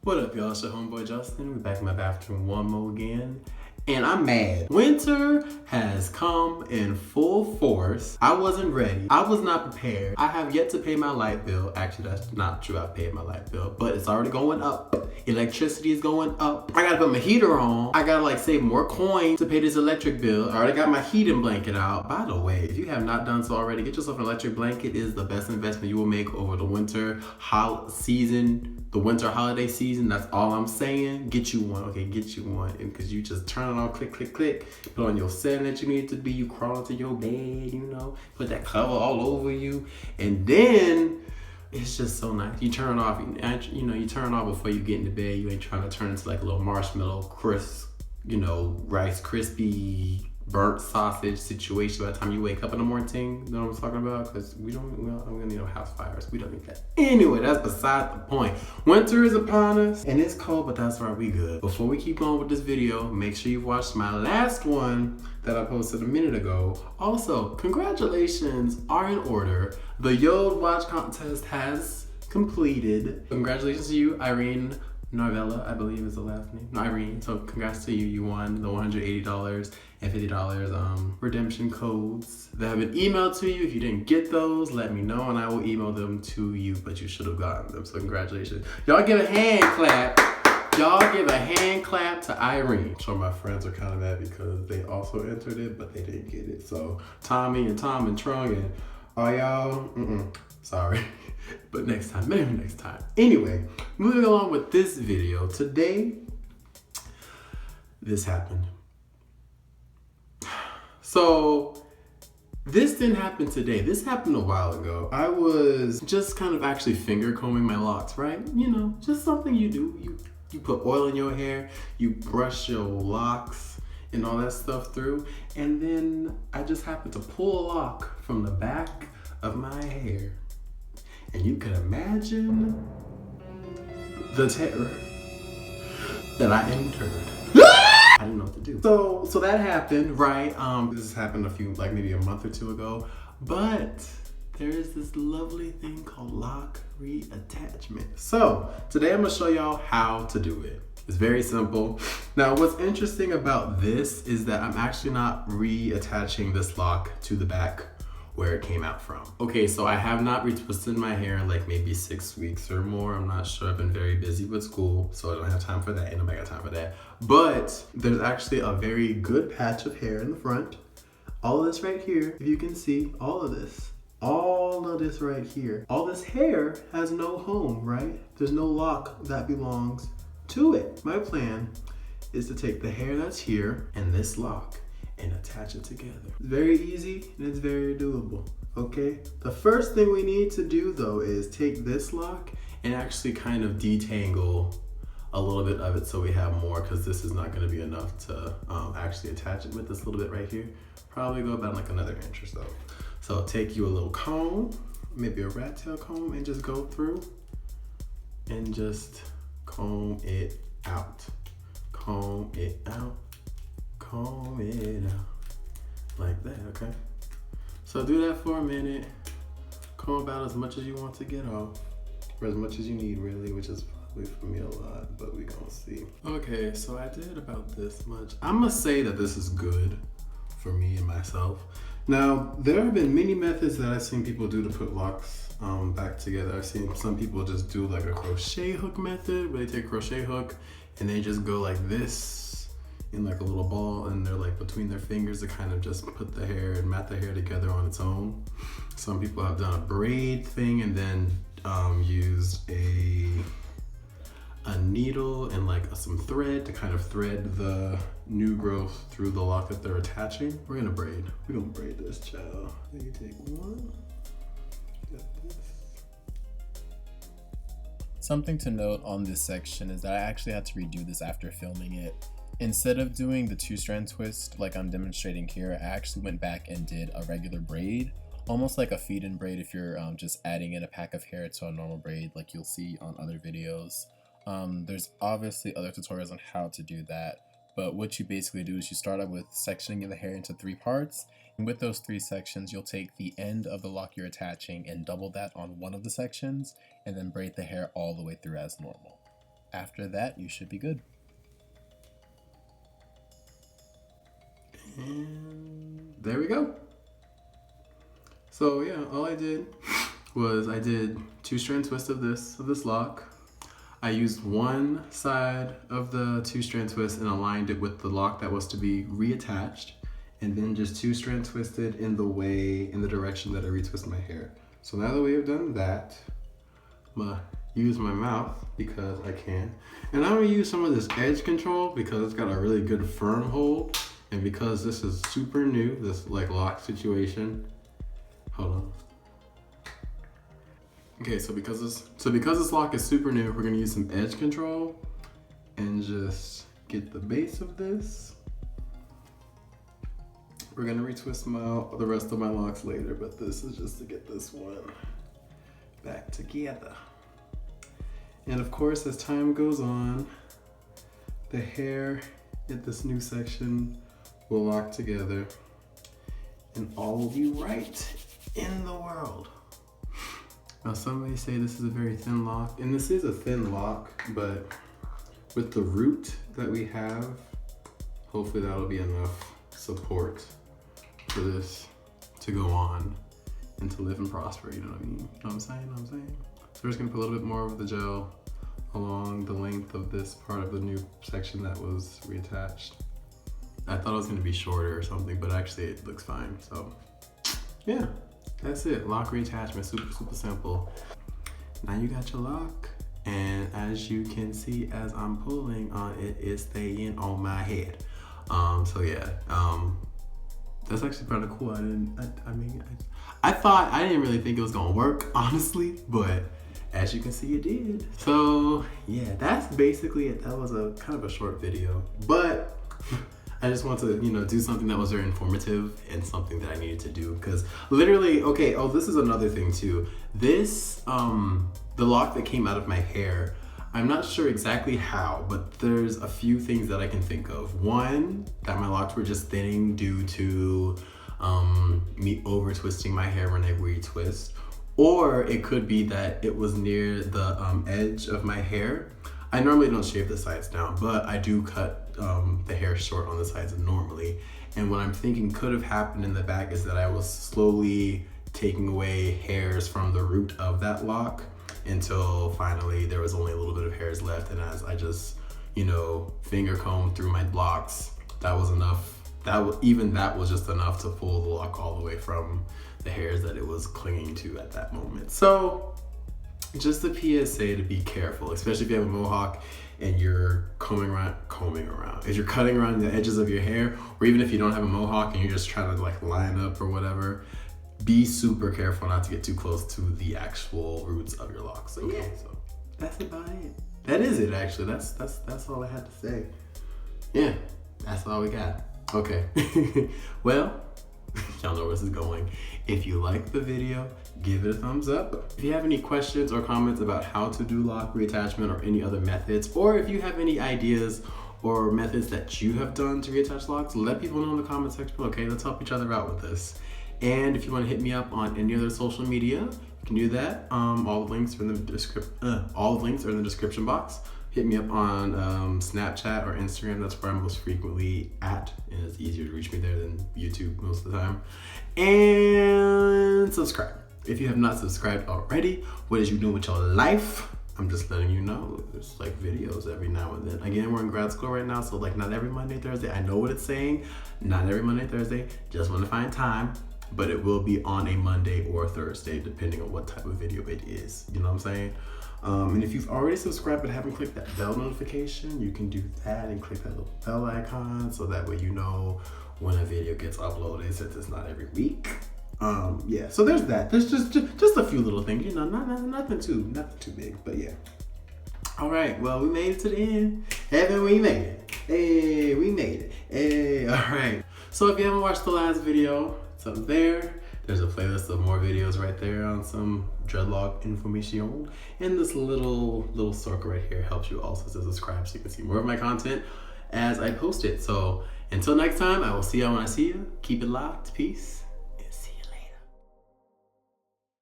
What up, y'all? It's your homeboy Justin. We're back in my bathroom one more again. And I'm mad. Winter has come in full force. I wasn't ready. I was not prepared. I have yet to pay my light bill. Actually, that's not true. I paid my light bill, but it's already going up. Electricity is going up. I gotta put my heater on. I gotta save more coin to pay this electric bill. I already got my heating blanket out. By the way, if you have not done so already, get yourself an electric blanket. It is the best investment you will make over the winter season. The winter holiday season, that's all I'm saying. Get you one, okay, get you one. Because you just turn it on, click, click, click. Put on your setting that you need it to be. You crawl into your bed, you know. Put that cover all over you. And then, it's just so nice. You turn it off, you know, you turn it off before you get into bed. You ain't trying to turn into like a little marshmallow, crisp, you know, Rice Krispie, burnt sausage situation by the time you wake up in the morning. You know what I'm talking about? Because I'm gonna need a house fire, so we don't need that. Anyway, that's beside the point. Winter is upon us, and it's cold, but that's right, we good. Before we keep going with this video, make sure you've watched my last one that I posted a minute ago. Also, congratulations are in order. The Yod watch contest has completed. Congratulations to you, Irene Novella, I believe is the last name. No, Irene. So congrats to you. You won the $180 and $50 redemption codes that have been emailed to you. If you didn't get those, let me know and I will email them to you, but you should have gotten them. So congratulations. Y'all give a hand clap. Y'all give a hand clap to Irene. I'm sure my friends are kind of mad because they also entered it, but they didn't get it. So Tommy and Tom and Trung and all y'all, sorry. But next time, maybe next time. Anyway, moving along with this video. Today, this happened. So, this didn't happen today. This happened a while ago. I was just kind of actually finger combing my locks, right? You know, just something you do. You put oil in your hair, you brush your locks and all that stuff through. And then I just happened to pull a lock from the back of my hair. And you can imagine the terror that I entered. I didn't know what to do. So that happened, right? This happened maybe a month or two ago. But there is this lovely thing called lock reattachment. So today I'm gonna show y'all how to do it. It's very simple. Now, what's interesting about this is that I'm actually not reattaching this lock to the back where it came out from. Okay, so I have not retwisted my hair in maybe 6 weeks or more. I'm not sure. I've been very busy with school, so I don't have time for that, and nobody got time for that. But there's actually a very good patch of hair in the front. All of this right here, if you can see, all of this right here. All this hair has no home, right? There's no lock that belongs to it. My plan is to take the hair that's here and this lock and attach it together. It's very easy and it's very doable, okay? The first thing we need to do though is take this lock and actually kind of detangle a little bit of it so we have more, because this is not gonna be enough to actually attach it with this little bit right here. Probably go about another inch or so. So take you a little comb, maybe a rat tail comb, and just go through and just comb it out. Comb it out. Comb it out like that, okay? So do that for a minute. Comb about as much as you want to get off, or as much as you need really, which is probably for me a lot, but we gonna see. Okay, so I did about this much. I'm gonna say that this is good for me and myself. Now, there have been many methods that I've seen people do to put locks back together. I've seen some people just do a crochet hook method, where they take a crochet hook and they just go like this in a little ball, and they're between their fingers to kind of just put the hair and mat the hair together on its own. Some people have done a braid thing and then used a needle and some thread to kind of thread the new growth through the lock that they're attaching. We're gonna braid this, child. You take one, get this. Something to note on this section is that I actually had to redo this after filming it. Instead of doing the 2-strand twist like I'm demonstrating here, I actually went back and did a regular braid, almost like a feed-in braid if you're just adding in a pack of hair to a normal braid like you'll see on other videos. There's obviously other tutorials on how to do that, but what you basically do is you start out with sectioning the hair into 3 parts, and with those 3 sections you'll take the end of the lock you're attaching and double that on one of the sections, and then braid the hair all the way through as normal. After that, you should be good. And there we go. So yeah, all I did was I did 2-strand twist of this lock. I used one side of the 2-strand twist and aligned it with the lock that was to be reattached, and then just 2-strand twisted in the direction that I retwist my hair. So now that we have done that, I'm gonna use my mouth because I can. And I'm gonna use some of this edge control because it's got a really good firm hold. And because this is super new, this like lock situation. Hold on. Okay, so because this lock is super new, we're gonna use some edge control and just get the base of this. We're gonna retwist the rest of my locks later, but this is just to get this one back together. And of course, as time goes on, the hair in this new section will lock together and all will be right in the world. Now some may say this is a very thin lock, and this is a thin lock, but with the root that we have, hopefully that'll be enough support for this to go on and to live and prosper, you know what I mean? You know what I'm saying? So we're just gonna put a little bit more of the gel along the length of this part of the new section that was reattached. I thought it was gonna be shorter or something, but actually it looks fine. So yeah, that's it. Lock reattachment, super, super simple. Now you got your lock, and as you can see, as I'm pulling on it, it's staying on my head. So yeah, that's actually kind of cool. I thought, I didn't really think it was gonna work, honestly, but as you can see, it did. So yeah, that's basically it. That was a kind of a short video, but I just want to, do something that was very informative and something that I needed to do, because literally, okay, this is another thing too. This, the lock that came out of my hair, I'm not sure exactly how, but there's a few things that I can think of. One, that my locks were just thinning due to me over twisting my hair when I retwist. Or it could be that it was near the edge of my hair. I normally don't shave the sides down, but I do cut the hair short on the sides normally. And what I'm thinking could have happened in the back is that I was slowly taking away hairs from the root of that lock until finally there was only a little bit of hairs left. And as I just, finger combed through my locks, that was enough. That was just enough to pull the lock all the way from the hairs that it was clinging to at that moment. So just a PSA to be careful, especially if you have a mohawk and you're combing around. If you're cutting around the edges of your hair, or even if you don't have a mohawk and you're just trying to like line up or whatever, be super careful not to get too close to the actual roots of your locks. Okay, yeah. So that's about it. That is it, actually. That's all I had to say. Yeah, that's all we got. Okay. Well, y'all know where this is going. If you like the video, give it a thumbs up. If you have any questions or comments about how to do lock reattachment or any other methods, or if you have any ideas or methods that you have done to reattach locks, let people know in the comment section below, okay? Let's help each other out with this. And if you want to hit me up on any other social media, you can do that. All the links are in the description box. Hit me up on Snapchat or Instagram. That's where I'm most frequently at, and it's easier to reach me there than YouTube most of the time. And subscribe. If you have not subscribed already, what is you doing with your life? I'm just letting you know. There's like videos every now and then. Again, we're in grad school right now, so like not every Monday, Thursday. I know what it's saying. Not every Monday, Thursday. Just want to find time. But it will be on a Monday or Thursday, depending on what type of video it is. You know what I'm saying? And if you've already subscribed but haven't clicked that bell notification, you can do that and click that little bell icon so that way you know when a video gets uploaded, since it's not every week. Yeah, so there's that. There's just a few little things, nothing too big, but yeah. All right, well, we made it to the end. Haven't we made it? Hey, we made it. Hey, all right. So if you haven't watched the last video, it's up there. There's a playlist of more videos right there on some dreadlock information. And this little circle right here helps you also to subscribe so you can see more of my content as I post it. So until next time, I will see y'all when I see you. Keep it locked. Peace.